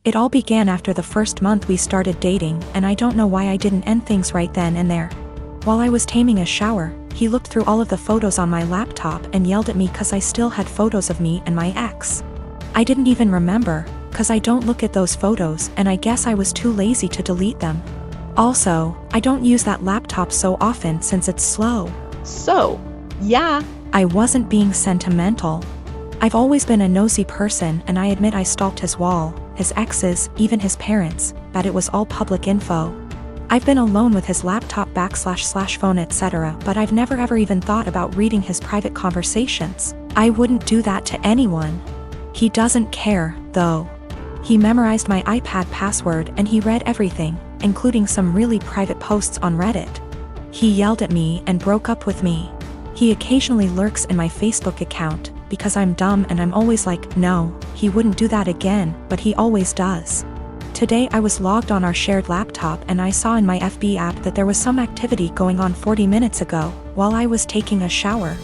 It all began after the first month we started dating, and I don't know why I didn't end things right then and there. While I was taming a shower, he looked through all of the photos on my laptop and yelled at me cause I still had photos of me and my ex. I didn't even remember, cause I don't look at those photos and I guess I was too lazy to delete them. Also, I don't use that laptop so often since it's slow. So, yeah. I wasn't being sentimental. I've always been a nosy person and I admit I stalked his wall, his exes, even his parents, but it was all public info. I've been alone with his laptop / phone etc. but I've never ever even thought about reading his private conversations. I wouldn't do that to anyone. He doesn't care, though. He memorized my iPad password and he read everything, including some really private posts on Reddit. He yelled at me and broke up with me. He occasionally lurks in my Facebook account, because I'm dumb and I'm always like, no, he wouldn't do that again, but he always does. Today I was logged on our shared laptop and I saw in my FB app that there was some activity going on 40 minutes ago, while I was taking a shower.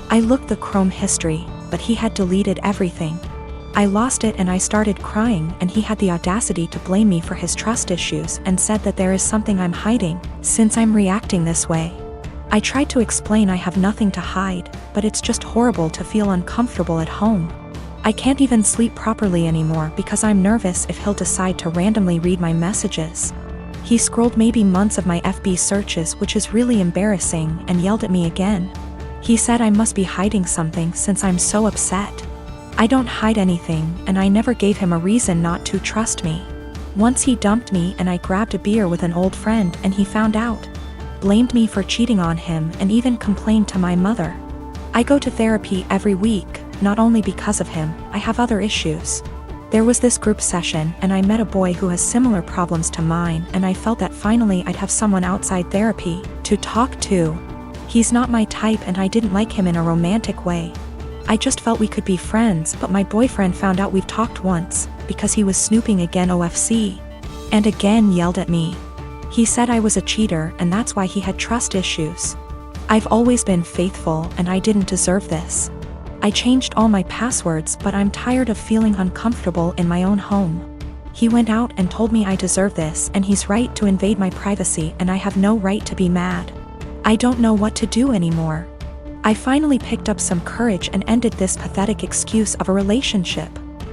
I looked the Chrome history, but he had deleted everything. I lost it and I started crying and he had the audacity to blame me for his trust issues and said that there is something I'm hiding, since I'm reacting this way. I tried to explain I have nothing to hide, but it's just horrible to feel uncomfortable at home. I can't even sleep properly anymore because I'm nervous if he'll decide to randomly read my messages. He scrolled maybe months of my FB searches, which is really embarrassing, and yelled at me again. He said I must be hiding something since I'm so upset. I don't hide anything, and I never gave him a reason not to trust me. Once he dumped me and I grabbed a beer with an old friend and he found out. Blamed me for cheating on him and even complained to my mother. I go to therapy every week, not only because of him, I have other issues. There was this group session and I met a boy who has similar problems to mine and I felt that finally I'd have someone outside therapy to talk to. He's not my type and I didn't like him in a romantic way. I just felt we could be friends, but my boyfriend found out we've talked once, because he was snooping again OFC. And again yelled at me. He said I was a cheater and that's why he had trust issues. I've always been faithful and I didn't deserve this. I changed all my passwords, but I'm tired of feeling uncomfortable in my own home. He went out and told me I deserve this and he's right to invade my privacy and I have no right to be mad. I don't know what to do anymore. I finally picked up some courage and ended this pathetic excuse of a relationship.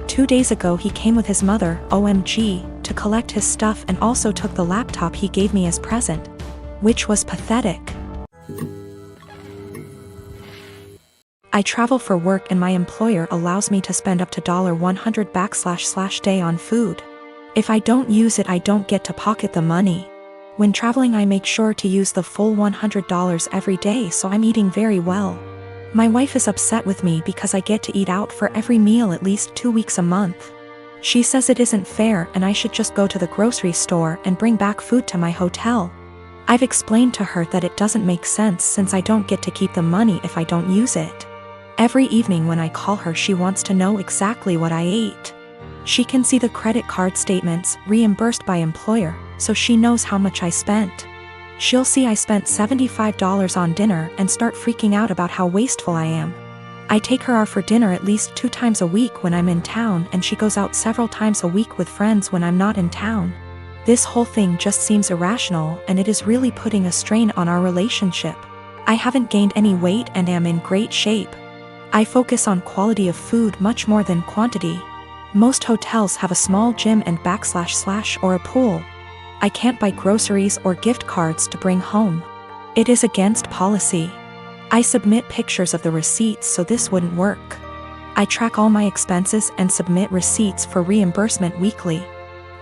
2 days ago he came with his mother, OMG, to collect his stuff and also took the laptop he gave me as present. Which was pathetic. I travel for work and my employer allows me to spend up to $100 / day on food. If I don't use it I don't get to pocket the money. When traveling I make sure to use the full $100 every day, so I'm eating very well. My wife is upset with me because I get to eat out for every meal at least 2 weeks a month. She says it isn't fair and I should just go to the grocery store and bring back food to my hotel. I've explained to her that it doesn't make sense since I don't get to keep the money if I don't use it. Every evening when I call her she wants to know exactly what I ate. She can see the credit card statements reimbursed by employer, so she knows how much I spent. She'll see I spent $75 on dinner and start freaking out about how wasteful I am. I take her out for dinner at least 2 times a week when I'm in town and she goes out several times a week with friends when I'm not in town. This whole thing just seems irrational and it is really putting a strain on our relationship. I haven't gained any weight and am in great shape. I focus on quality of food much more than quantity. Most hotels have a small gym and / or a pool. I can't buy groceries or gift cards to bring home. It is against policy. I submit pictures of the receipts so this wouldn't work. I track all my expenses and submit receipts for reimbursement weekly.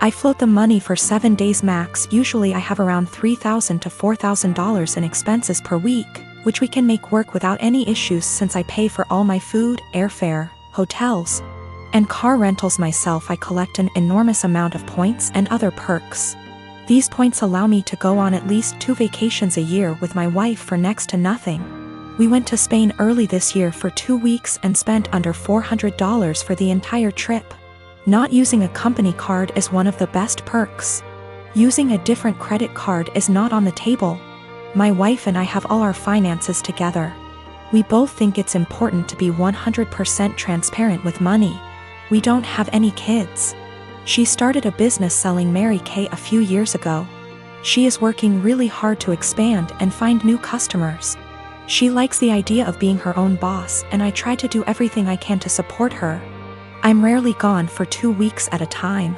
I float the money for 7 days max. Usually I have around $3,000 to $4,000 in expenses per week, which we can make work without any issues since I pay for all my food, airfare, hotels, and car rentals myself. I collect an enormous amount of points and other perks. These points allow me to go on at least 2 vacations a year with my wife for next to nothing. We went to Spain early this year for 2 weeks and spent under $400 for the entire trip. Not using a company card is one of the best perks. Using a different credit card is not on the table. My wife and I have all our finances together. We both think it's important to be 100% transparent with money. We don't have any kids. She started a business selling Mary Kay a few years ago. She is working really hard to expand and find new customers. She likes the idea of being her own boss, and I try to do everything I can to support her. I'm rarely gone for 2 weeks at a time.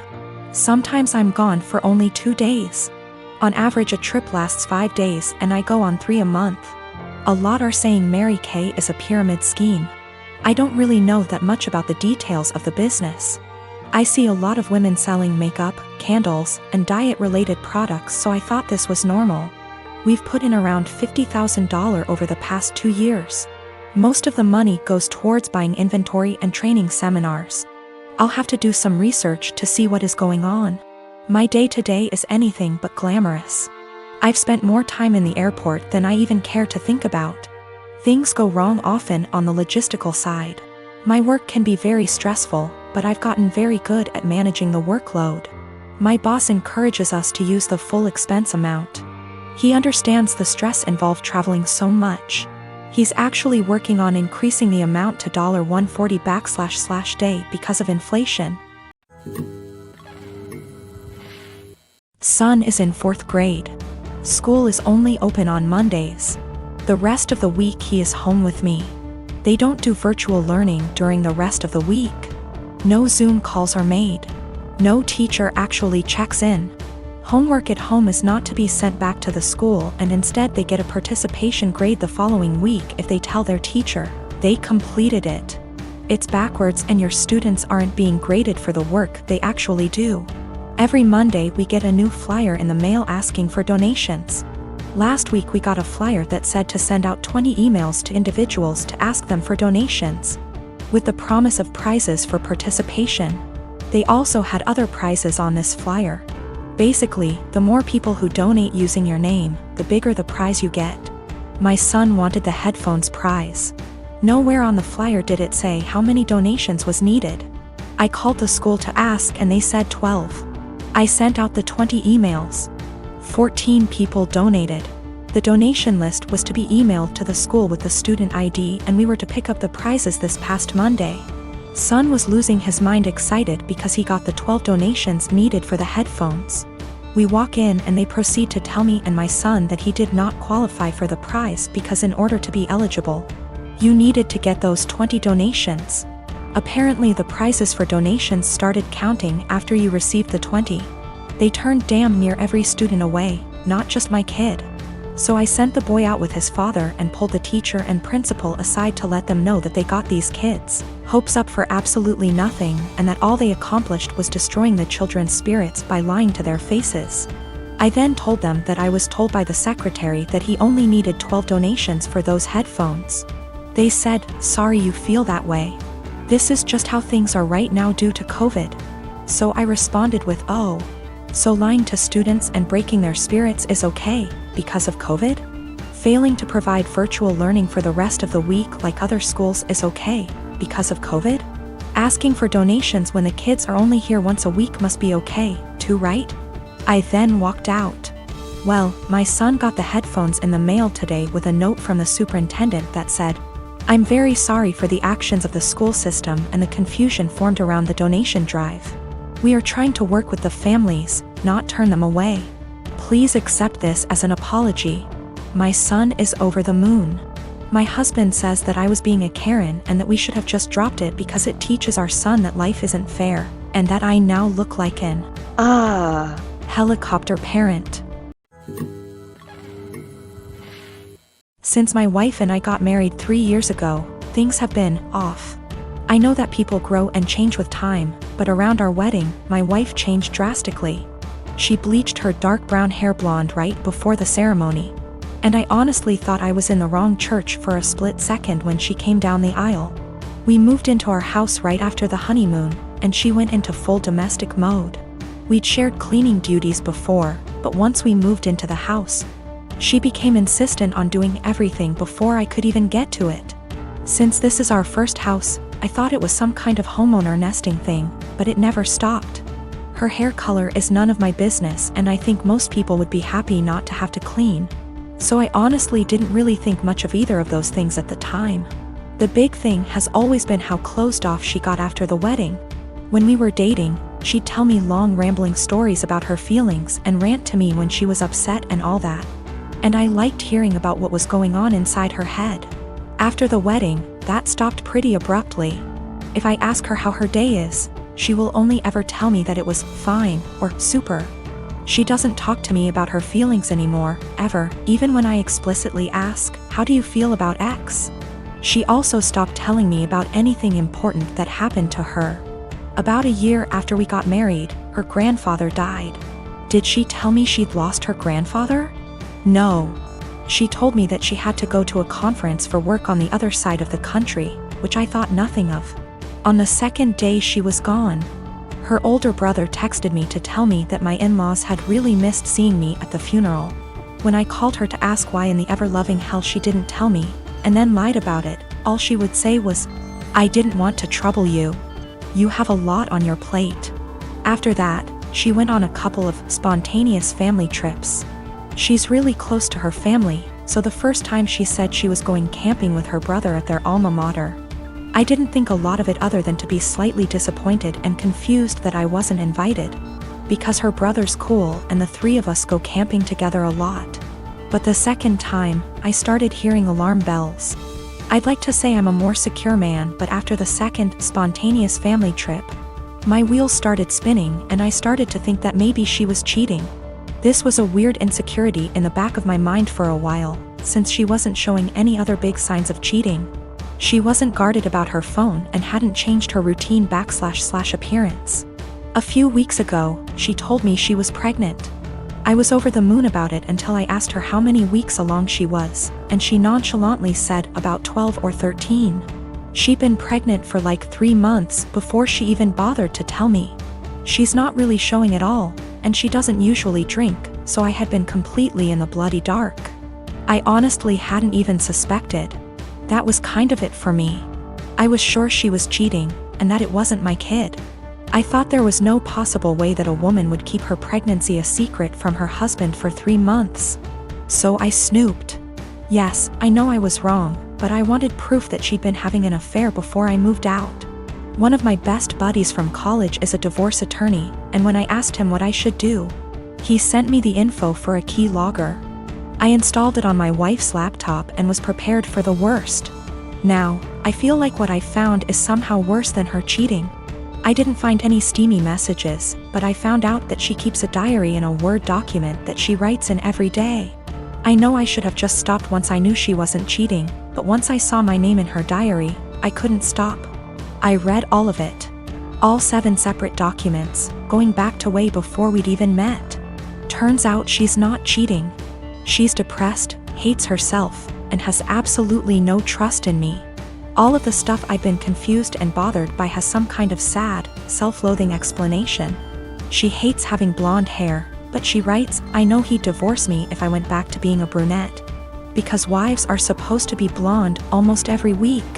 Sometimes I'm gone for only 2 days. On average, a trip lasts 5 days and I go on 3 a month. A lot are saying Mary Kay is a pyramid scheme. I don't really know that much about the details of the business. I see a lot of women selling makeup, candles, and diet-related products, so I thought this was normal. We've put in around $50,000 over the past 2 years. Most of the money goes towards buying inventory and training seminars. I'll have to do some research to see what is going on. My day-to-day is anything but glamorous. I've spent more time in the airport than I even care to think about. Things go wrong often on the logistical side. My work can be very stressful, but I've gotten very good at managing the workload. My boss encourages us to use the full expense amount. He understands the stress involved traveling so much. He's actually working on increasing the amount to $140//day because of inflation. Son is in 4th grade. School is only open on Mondays. The rest of the week he is home with me. They don't do virtual learning during the rest of the week. No Zoom calls are made. No teacher actually checks in. Homework at home is not to be sent back to the school, and instead they get a participation grade the following week if they tell their teacher they completed it. It's backwards, and your students aren't being graded for the work they actually do. Every Monday we get a new flyer in the mail asking for donations. Last week we got a flyer that said to send out 20 emails to individuals to ask them for donations, with the promise of prizes for participation. They also had other prizes on this flyer. Basically, the more people who donate using your name, the bigger the prize you get. My son wanted the headphones prize. Nowhere on the flyer did it say how many donations was needed. I called the school to ask and they said 12. I sent out the 20 emails. 14 people donated. The donation list was to be emailed to the school with the student ID, and we were to pick up the prizes this past Monday. Son was losing his mind excited because he got the 12 donations needed for the headphones. We walk in and they proceed to tell me and my son that he did not qualify for the prize because in order to be eligible, you needed to get those 20 donations. Apparently the prizes for donations started counting after you received the 20. They turned damn near every student away, not just my kid. So I sent the boy out with his father and pulled the teacher and principal aside to let them know that they got these kids' hopes up for absolutely nothing, and that all they accomplished was destroying the children's spirits by lying to their faces. I then told them that I was told by the secretary that he only needed 12 donations for those headphones. They said, "Sorry you feel that way. This is just how things are right now due to COVID." So I responded with, "Oh, so lying to students and breaking their spirits is okay, because of COVID? Failing to provide virtual learning for the rest of the week like other schools is okay, because of COVID? Asking for donations when the kids are only here once a week must be okay, too, right?" I then walked out. Well, my son got the headphones in the mail today with a note from the superintendent that said, "I'm very sorry for the actions of the school system and the confusion formed around the donation drive. We are trying to work with the families, not turn them away. Please accept this as an apology." My son is over the moon. My husband says that I was being a Karen and that we should have just dropped it because it teaches our son that life isn't fair, and that I now look like an helicopter parent. Since my wife and I got married 3 years ago, things have been off. I know that people grow and change with time, but around our wedding, my wife changed drastically. She bleached her dark brown hair blonde right before the ceremony. And I honestly thought I was in the wrong church for a split second when she came down the aisle. We moved into our house right after the honeymoon, and she went into full domestic mode. We'd shared cleaning duties before, but once we moved into the house, she became insistent on doing everything before I could even get to it. Since this is our first house, I thought it was some kind of homeowner nesting thing, but it never stopped. Her hair color is none of my business, and I think most people would be happy not to have to clean. So I honestly didn't really think much of either of those things at the time. The big thing has always been how closed off she got after the wedding. When we were dating, she'd tell me long rambling stories about her feelings and rant to me when she was upset and all that. And I liked hearing about what was going on inside her head. After the wedding, that stopped pretty abruptly. If I ask her how her day is, she will only ever tell me that it was fine or super. She doesn't talk to me about her feelings anymore, ever, even when I explicitly ask, "How do you feel about X?" She also stopped telling me about anything important that happened to her. About a year after we got married, her grandfather died. Did she tell me she'd lost her grandfather? No. She told me that she had to go to a conference for work on the other side of the country, which I thought nothing of. On the second day she was gone, her older brother texted me to tell me that my in-laws had really missed seeing me at the funeral. When I called her to ask why in the ever-loving hell she didn't tell me, and then lied about it, all she would say was, "I didn't want to trouble you. You have a lot on your plate." After that, she went on a couple of spontaneous family trips. She's really close to her family, so the first time she said she was going camping with her brother at their alma mater. I didn't think a lot of it other than to be slightly disappointed and confused that I wasn't invited, because her brother's cool and the three of us go camping together a lot. But the second time, I started hearing alarm bells. I'd like to say I'm a more secure man, but after the second spontaneous family trip, my wheels started spinning and I started to think that maybe she was cheating. This was a weird insecurity in the back of my mind for a while, since she wasn't showing any other big signs of cheating. She wasn't guarded about her phone and hadn't changed her routine / appearance. A few weeks ago, she told me she was pregnant. I was over the moon about it until I asked her how many weeks along she was, and she nonchalantly said about 12 or 13. She'd been pregnant for like 3 months before she even bothered to tell me. She's not really showing at all, and she doesn't usually drink, so I had been completely in the bloody dark. I honestly hadn't even suspected. That was kind of it for me. I was sure she was cheating, and that it wasn't my kid. I thought there was no possible way that a woman would keep her pregnancy a secret from her husband for 3 months. So I snooped. Yes, I know I was wrong, but I wanted proof that she'd been having an affair before I moved out. One of my best buddies from college is a divorce attorney, and when I asked him what I should do, he sent me the info for a key logger. I installed it on my wife's laptop and was prepared for the worst. Now, I feel like what I found is somehow worse than her cheating. I didn't find any steamy messages, but I found out that she keeps a diary in a Word document that she writes in every day. I know I should have just stopped once I knew she wasn't cheating, but once I saw my name in her diary, I couldn't stop. I read all of it. All 7 separate documents, going back to way before we'd even met. Turns out she's not cheating. She's depressed, hates herself, and has absolutely no trust in me. All of the stuff I've been confused and bothered by has some kind of sad, self-loathing explanation. She hates having blonde hair, but she writes, "I know he'd divorce me if I went back to being a brunette. Because wives are supposed to be blonde almost every week."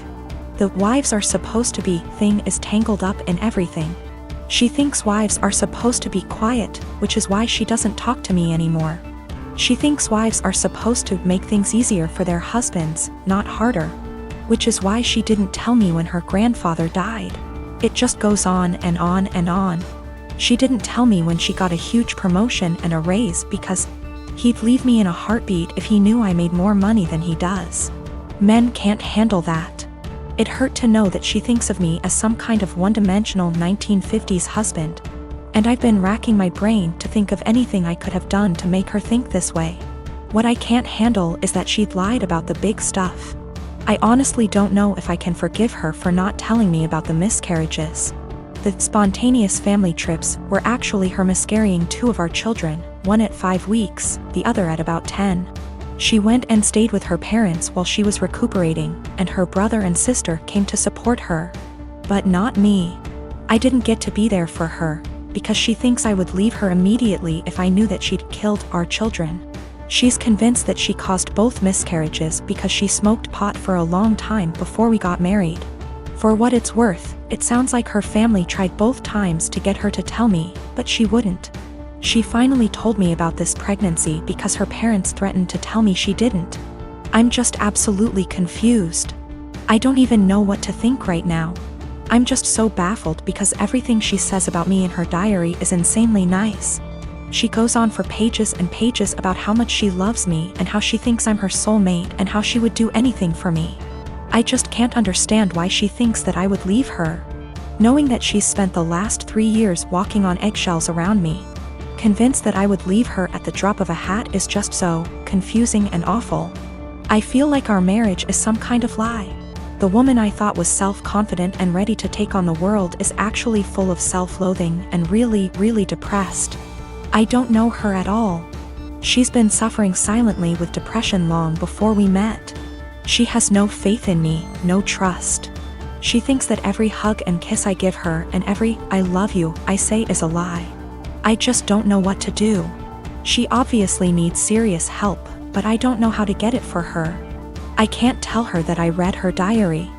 The "wives are supposed to be" thing is tangled up in everything. She thinks wives are supposed to be quiet, which is why she doesn't talk to me anymore. She thinks wives are supposed to make things easier for their husbands, not harder. Which is why she didn't tell me when her grandfather died. It just goes on and on and on. She didn't tell me when she got a huge promotion and a raise because he'd leave me in a heartbeat if he knew I made more money than he does. Men can't handle that. It hurt to know that she thinks of me as some kind of one-dimensional 1950s husband. And I've been racking my brain to think of anything I could have done to make her think this way. What I can't handle is that she'd lied about the big stuff. I honestly don't know if I can forgive her for not telling me about the miscarriages. The spontaneous family trips were actually her miscarrying 2 of our children, one at 5 weeks, the other at about 10. She went and stayed with her parents while she was recuperating, and her brother and sister came to support her. But not me. I didn't get to be there for her, because she thinks I would leave her immediately if I knew that she'd killed our children. She's convinced that she caused both miscarriages because she smoked pot for a long time before we got married. For what it's worth, it sounds like her family tried both times to get her to tell me, but she wouldn't. She finally told me about this pregnancy because her parents threatened to tell me she didn't. I'm just absolutely confused. I don't even know what to think right now. I'm just so baffled because everything she says about me in her diary is insanely nice. She goes on for pages and pages about how much she loves me and how she thinks I'm her soulmate and how she would do anything for me. I just can't understand why she thinks that I would leave her. Knowing that she's spent the last 3 years walking on eggshells around me, convinced that I would leave her at the drop of a hat is just so confusing and awful. I feel like our marriage is some kind of lie. The woman I thought was self-confident and ready to take on the world is actually full of self-loathing and really, really depressed. I don't know her at all. She's been suffering silently with depression long before we met. She has no faith in me, no trust. She thinks that every hug and kiss I give her and every "I love you" I say is a lie. I just don't know what to do. She obviously needs serious help, but I don't know how to get it for her. I can't tell her that I read her diary.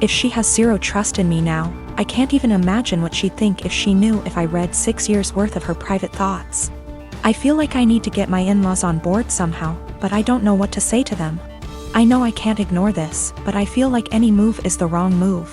If she has zero trust in me now, I can't even imagine what she'd think if she knew if I read 6 years worth of her private thoughts. I feel like I need to get my in-laws on board somehow, but I don't know what to say to them. I know I can't ignore this, but I feel like any move is the wrong move.